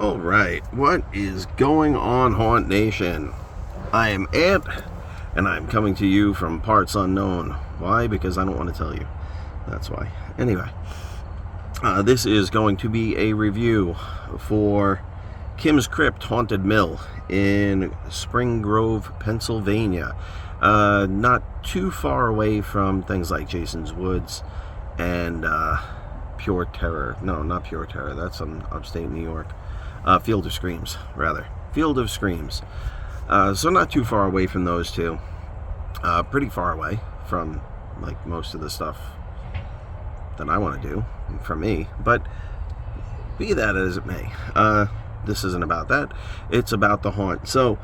All right, what is going on, Haunt Nation? I am Ant, and I'm coming to you from parts unknown. Why? Because I don't want to tell you. That's why. Anyway, this is going to be a review for Kim's Crypt Haunted Mill in Spring Grove, Pennsylvania. Not too far away from things like Jason's Woods and Pure Terror. No, not Pure Terror. That's in upstate New York. Field of Screams, rather. Field of Screams. So not too far away from those two. Pretty far away from like most of the stuff that I want to do for me. But be that as it may, this isn't about that. It's about the haunt. So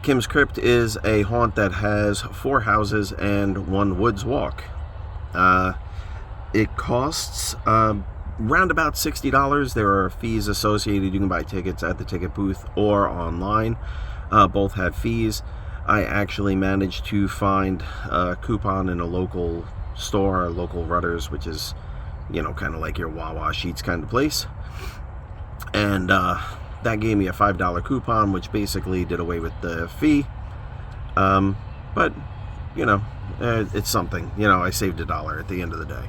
Kim's Crypt is a haunt that has 4 houses and 1 woods walk. It costs round about $60. There are fees associated. You can buy tickets at the ticket booth or online. Both have fees. I actually managed to find a coupon in a local store, local Rudders, which is, kind of like your Wawa Sheets kind of place. And that gave me a $5 coupon, which basically did away with the fee. But, it's something. I saved $1 at the end of the day.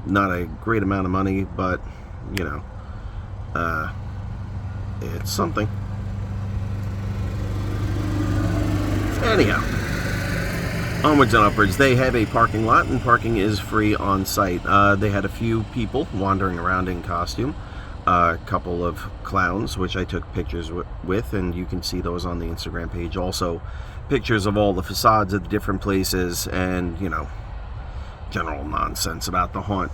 Not a great amount of money, but, it's something. Anyhow, onwards and upwards. They have a parking lot, and parking is free on site. They had a few people wandering around in costume. A couple of clowns, which I took pictures with, and you can see those on the Instagram page. Also, pictures of all the facades of the different places, and, general nonsense about the haunt.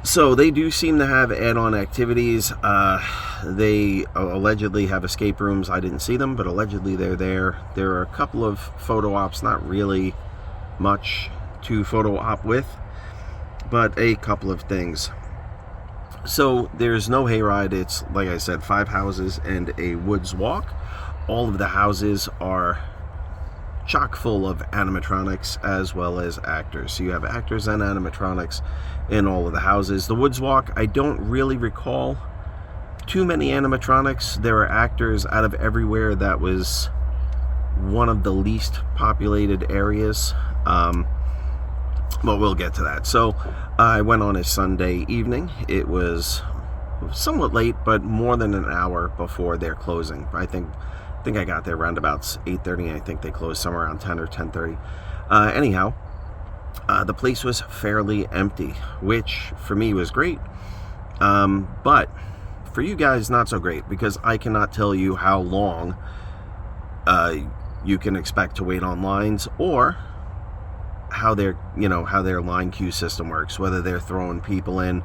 So they do seem to have add-on activities. They allegedly have escape rooms. I didn't see them, but allegedly they're there. There are a couple of photo ops, not really much to photo op with, but a couple of things. So there's no hayride. It's, like I said, 5 houses and a woods walk. All of the houses are chock full of animatronics as well as actors. So you have actors and animatronics in all of the houses. The woods walk, I don't really recall too many animatronics. There are actors out of everywhere. That was one of the least populated areas. But we'll get to that. So I went on a Sunday evening. It was somewhat late, but more than an hour before their closing. I think I got there around about 8:30. I think they closed somewhere around 10 or 10:30. Anyhow, the place was fairly empty, which for me was great. But for you guys, not so great, because I cannot tell you how long you can expect to wait on lines, or how their line queue system works, whether they're throwing people in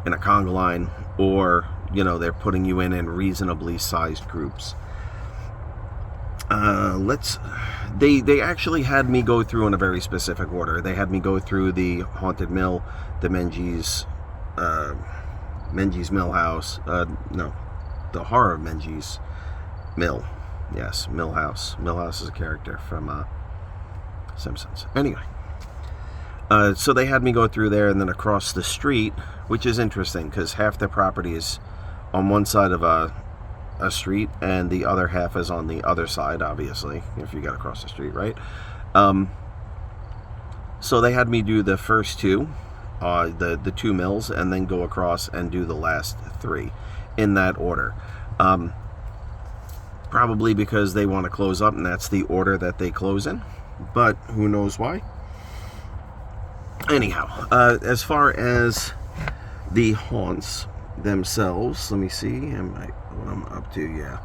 a conga line, or they're putting you in reasonably sized groups. They actually had me go through in a very specific order. They had me go through the Haunted Mill, the Menzies Mill House, the Horror of Menzies Mill. Yes, Mill House. Mill House is a character from Simpsons. Anyway, so they had me go through there, and then across the street, which is interesting because half their property is on one side of a street, and the other half is on the other side, obviously, if you got across the street, right? So they had me do the first 2, the 2 mills, and then go across and do the last 3 in that order. Probably because they want to close up, and that's the order that they close in, but who knows why. Anyhow, as far as the haunts themselves, let me see what I'm up to. Yeah,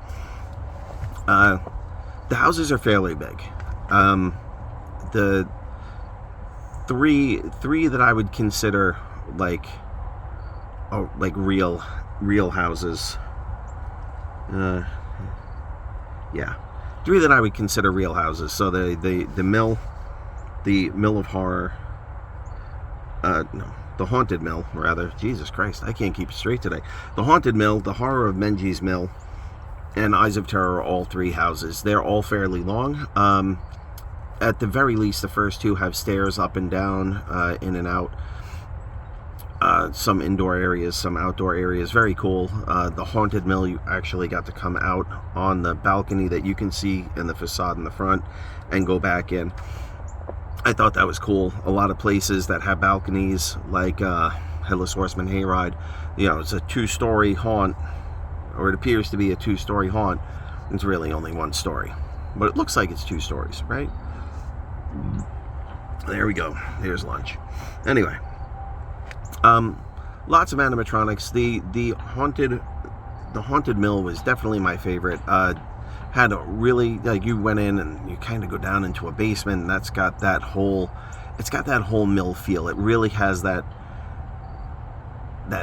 the houses are fairly big. The three that I would consider like real houses. Yeah, 3 that I would consider real houses. So the Mill of Horror. No, the Haunted Mill, rather. Jesus Christ, I can't keep it straight today. The Haunted Mill, the Horror of Menzies Mill, and Eyes of Terror are all 3 houses. They're all fairly long. At the very least, the first 2 have stairs up and down, in and out. some indoor areas, some outdoor areas. Very cool. The Haunted Mill, you actually got to come out on the balcony that you can see in the facade in the front and go back in. I thought that was cool. A lot of places that have balconies, like Headless Horseman Hayride, it's a 2-story haunt, or it appears to be a 2-story haunt. It's really only 1 story, but it looks like it's 2 stories, right? There we go. There's lunch. Anyway, lots of animatronics. The haunted mill was definitely my favorite. Had a really, like, you went in and you kind of go down into a basement, and it's got that whole mill feel. It really has that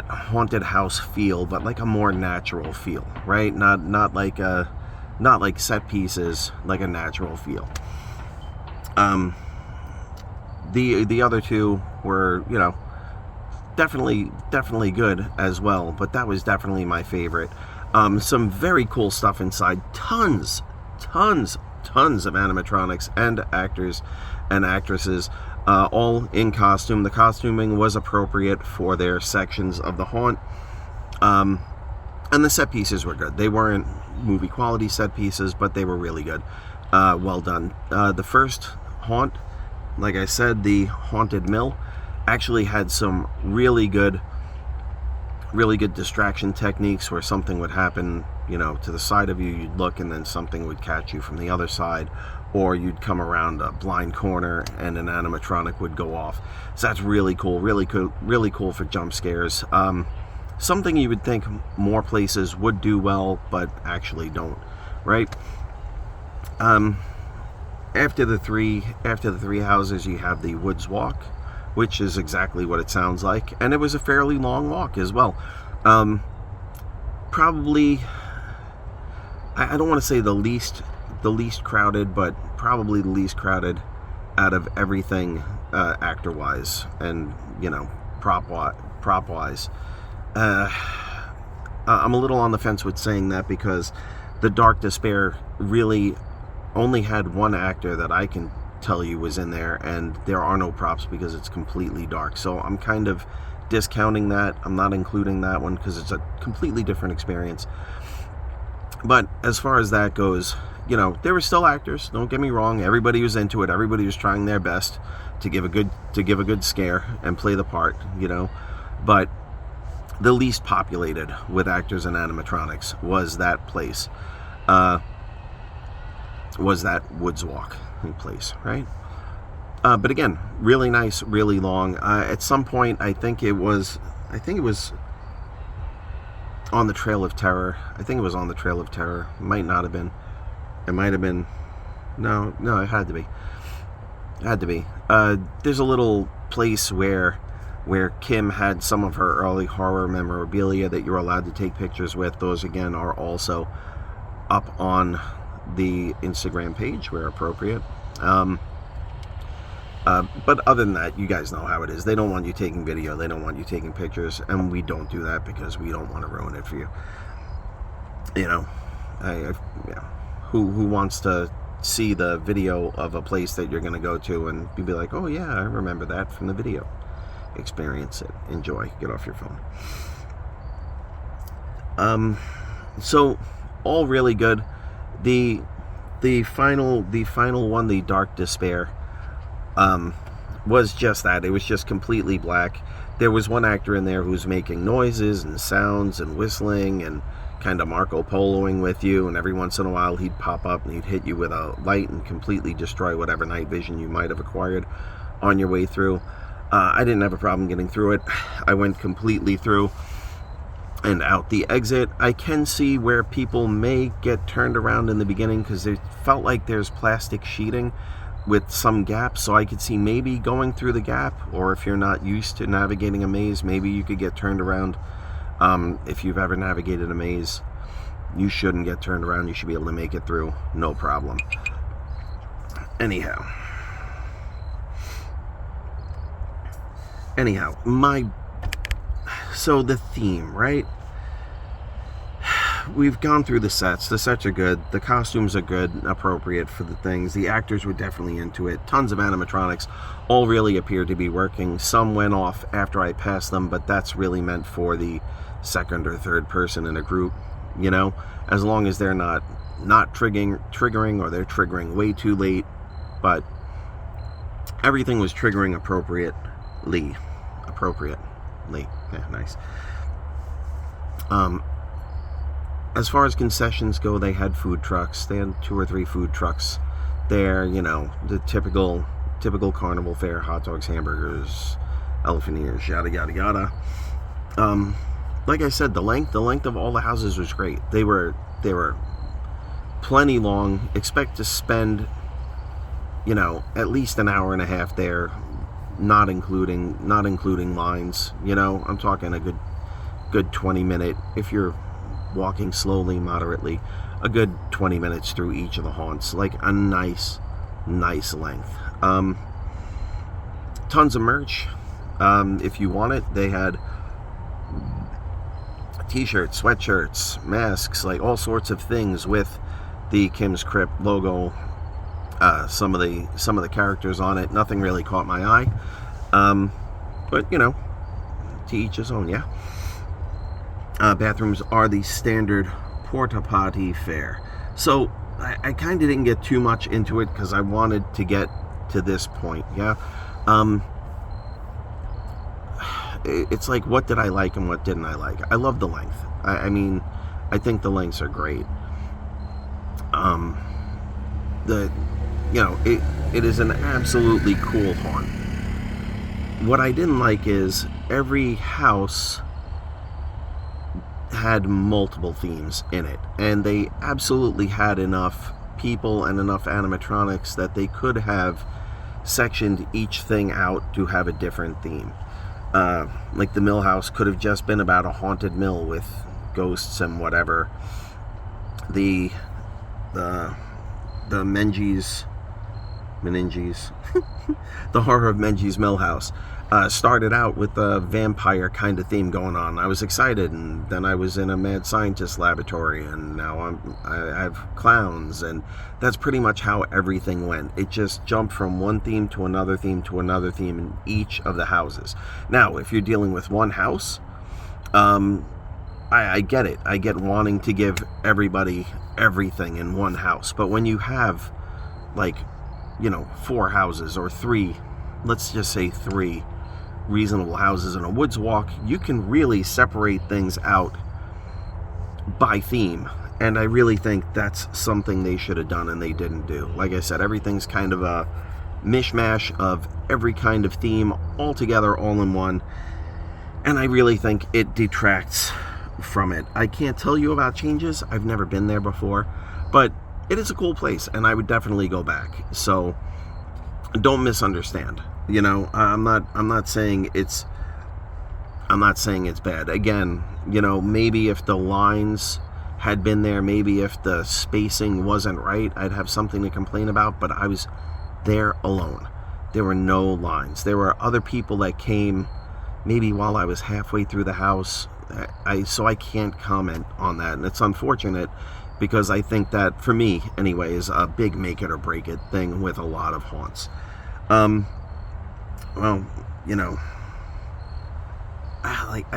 haunted house feel, but like a more natural feel, right? Not like set pieces, like a natural feel. The other two were, definitely good as well, but that was definitely my favorite. Some very cool stuff inside. Tons of animatronics and actors and actresses, all in costume. The costuming was appropriate for their sections of the haunt. And the set pieces were good. They weren't movie quality set pieces, but they were really good. Well done. The first haunt, like I said, the Haunted Mill, actually had some really good distraction techniques where something would happen, to the side of you, you'd look, and then something would catch you from the other side, or you'd come around a blind corner and an animatronic would go off. So that's really cool for jump scares. Something you would think more places would do well, but actually don't, right? After the three houses, you have the Woods Walk, which is exactly what it sounds like, and it was a fairly long walk as well. Probably, I don't want to say the least crowded, but probably the least crowded out of everything, actor-wise and prop-wise. I'm a little on the fence with saying that, because the Dark Despair really only had 1 actor that I can tell you was in there, and there are no props because it's completely dark. So I'm kind of discounting that. I'm not including that one because it's a completely different experience. But as far as that goes, there were still actors, don't get me wrong. Everybody was into it. Everybody was trying their best to give a good scare and play the part, but the least populated with actors and animatronics was that place, was that Woods Walk place, right? But again, really nice, really long. At some point, I think it was on the Trail of Terror. It might not have been. It might have been. No, it had to be. There's a little place where Kim had some of her early horror memorabilia that you're allowed to take pictures with. Those, again, are also up on the Instagram page where appropriate. But other than that, you guys know how it is. They don't want you taking video. They don't want you taking pictures, and we don't do that because we don't want to ruin it for you. Who wants to see the video of a place that you're going to go to and be like, oh yeah, I remember that from the video. Experience it. Enjoy. Get off your phone. So all really good. The final one, the Dark Despair, was just that. It was just completely black. There was 1 actor in there who was making noises and sounds and whistling and kind of Marco Poloing with you, and every once in a while he'd pop up and he'd hit you with a light and completely destroy whatever night vision you might have acquired on your way through. I didn't have a problem getting through it. I went completely through and out the exit. I can see where people may get turned around in the beginning because it felt like there's plastic sheeting with some gaps, so I could see maybe going through the gap, or if you're not used to navigating a maze, maybe you could get turned around. If you've ever navigated a maze, you shouldn't get turned around. You should be able to make it through, no problem. Anyhow, so the theme, right? we've gone through the sets. The sets are good. The costumes are good, appropriate for the things. The actors were definitely into it. Tons of animatronics. All really appeared to be working. Some went off after I passed them, but that's really meant for the second or third person in a group, you know? As long as they're not triggering or they're triggering way too late. But everything was triggering appropriately. Yeah, nice. As far as concessions go, they had food trucks. They had 2 or 3 food trucks there, you know, the typical carnival fare: hot dogs, hamburgers, elephant ears, yada yada yada. Like I said, the length of all the houses was great. They were plenty long. Expect to spend, you know, at least an hour and a half there, not including lines. You know, I'm talking a good 20-minute, if you're walking slowly, moderately, a good 20 minutes through each of the haunts. Like a nice length. Tons of merch. If you want it, they had t-shirts, sweatshirts, masks, like all sorts of things with the Kim's Crypt logo. Some of the characters on it. Nothing really caught my eye. But you know, to each his own, yeah. Bathrooms are the standard porta potty fare. So I kind of didn't get too much into it because I wanted to get to this point, yeah. It's like, what did I like and what didn't I like? I love the length. I mean, I think the lengths are great. It is an absolutely cool haunt. What I didn't like is every house had multiple themes in it, and they absolutely had enough people and enough animatronics that they could have sectioned each thing out to have a different theme. Like the mill house could have just been about a haunted mill with ghosts and whatever. The Meninges the horror of Menji's Mill House started out with a vampire kind of theme going on. I was excited, and then I was in a mad scientist laboratory, and now I have clowns, and that's pretty much how everything went. It just jumped from one theme to another theme to another theme in each of the houses. Now, if you're dealing with one house, I get it. I get wanting to give everybody everything in one house, but when you have, like, 4 houses or 3, let's just say 3 reasonable houses in a woods walk, you can really separate things out by theme. And I really think that's something they should have done and they didn't do. Like I said, everything's kind of a mishmash of every kind of theme all together, all in one. And I really think it detracts from it. I can't tell you about changes. I've never been there before, but it is a cool place, and I would definitely go back. So don't misunderstand. I'm not saying it's bad. Again, maybe if the lines had been there, maybe if the spacing wasn't right, I'd have something to complain about, but I was there alone. There were no lines. There were other people that came maybe while I was halfway through the house. So I can't comment on that, and it's unfortunate, because I think that, for me anyway, is a big make it or break it thing with a lot of haunts. I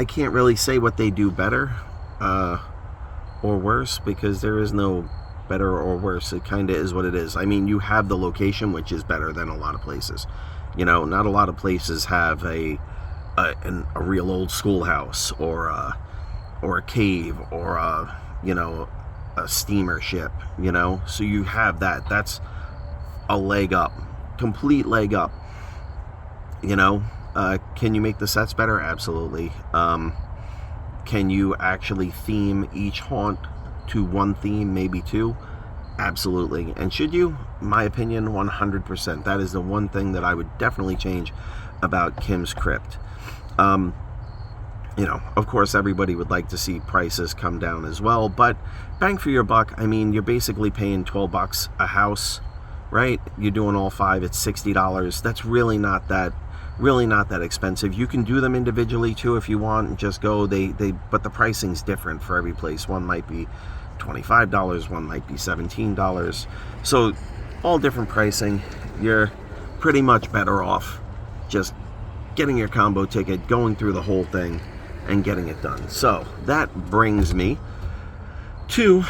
can't really say what they do better or worse, because there is no better or worse. It kind of is what it is. I mean, you have the location, which is better than a lot of places. Not a lot of places have a real old schoolhouse or a cave or a steamer ship, so you have that. That's a leg up, complete leg up. Can you make the sets better? Absolutely. Can you actually theme each haunt to one theme, maybe 2? Absolutely. And should you? My opinion, 100%. That is the one thing that I would definitely change about Kim's Crypt. Of course, everybody would like to see prices come down as well, but bang for your buck. I mean, you're basically paying $12 a house, right? You're doing all 5, it's $60. That's really not that really not that expensive. You can do them individually too if you want, and just go. But the pricing's different for every place. One might be $25, one might be $17. So all different pricing. You're pretty much better off just getting your combo ticket, going through the whole thing, and getting it done. So that brings me to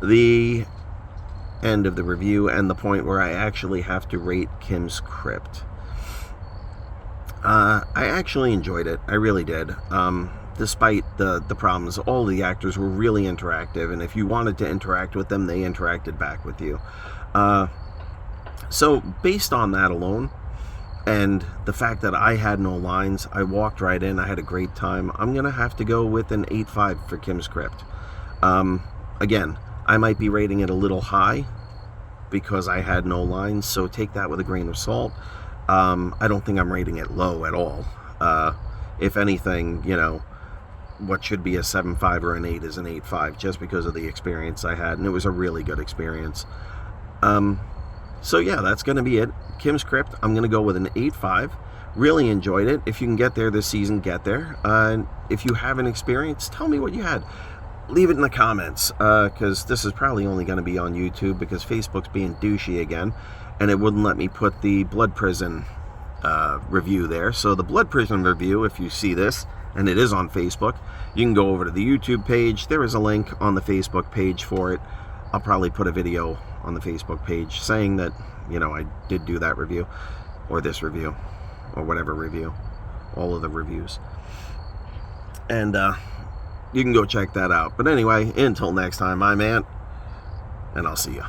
the end of the review and the point where I actually have to rate Kim's Crypt. I actually enjoyed it. I really did. Despite the problems, all the actors were really interactive, and if you wanted to interact with them, they interacted back with you. So based on that alone, and the fact that I had no lines, I walked right in. I had a great time. I'm going to have to go with an 8.5 for Kim's Crypt. Again, I might be rating it a little high because I had no lines, so take that with a grain of salt. I don't think I'm rating it low at all. If anything, what should be a 7.5 or an 8 is an 8.5 just because of the experience I had, and it was a really good experience. So yeah, that's going to be it. Kim's Crypt, I'm going to go with an 8.5. Really enjoyed it. If you can get there this season, get there. If you haven't experienced, tell me what you had. Leave it in the comments, because this is probably only going to be on YouTube because Facebook's being douchey again, and it wouldn't let me put the Blood Prison review there. So the Blood Prison review, if you see this, and it is on Facebook, you can go over to the YouTube page. There is a link on the Facebook page for it. I'll probably put a video on the Facebook page saying that, I did do that review, or this review, or whatever review, all of the reviews. And you can go check that out. But anyway, until next time, I'm Ant, and I'll see you.